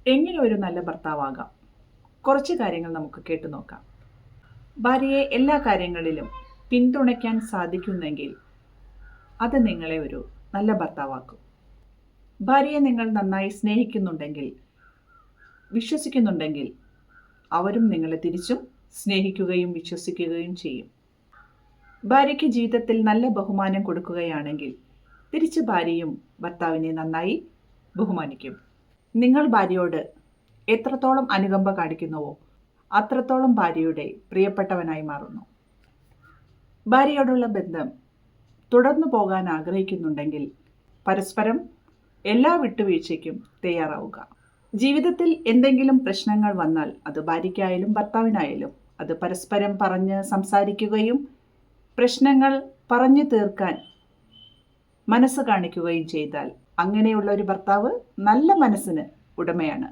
എങ്ങനെ ഒരു നല്ല ഭർത്താവാകാം? കുറച്ച് കാര്യങ്ങൾ നമുക്ക് കേട്ടു നോക്കാം. ഭാര്യയെ എല്ലാ കാര്യങ്ങളിലും പിന്തുണയ്ക്കാൻ സാധിക്കുന്നെങ്കിൽ അത് നിങ്ങളെ ഒരു നല്ല ഭർത്താവാക്കും. ഭാര്യയെ നിങ്ങൾ നന്നായി സ്നേഹിക്കുന്നുണ്ടെങ്കിൽ, വിശ്വസിക്കുന്നുണ്ടെങ്കിൽ അവരും നിങ്ങളെ തിരിച്ചും സ്നേഹിക്കുകയും വിശ്വസിക്കുകയും ചെയ്യും. ഭാര്യയ്ക്ക് ജീവിതത്തിൽ നല്ല ബഹുമാനം കൊടുക്കുകയാണെങ്കിൽ തിരിച്ച് ഭാര്യയും ഭർത്താവിനെ നന്നായി ബഹുമാനിക്കും. നിങ്ങൾ ഭാര്യയോട് എത്രത്തോളം അനുകമ്പ കാണിക്കുന്നുവോ അത്രത്തോളം ഭാര്യയുടെ പ്രിയപ്പെട്ടവനായി മാറുന്നു. ഭാര്യയോടുള്ള ബന്ധം തുടർന്നു പോകാൻ ആഗ്രഹിക്കുന്നുണ്ടെങ്കിൽ പരസ്പരം എല്ലാ വിട്ടുവീഴ്ചയ്ക്കും തയ്യാറാവുക. ജീവിതത്തിൽ എന്തെങ്കിലും പ്രശ്നങ്ങൾ വന്നാൽ അത് ഭാര്യയ്ക്കായാലും ഭർത്താവിനായാലും അത് പരസ്പരം പറഞ്ഞ് സംസാരിക്കുകയും പ്രശ്നങ്ങൾ പറഞ്ഞു തീർക്കാൻ മനസ്സ് കാണിക്കുകയും ചെയ്താൽ അങ്ങനെയുള്ള ഒരു ഭർത്താവ് നല്ല മനസ്സിന് ഉടമയാണ്.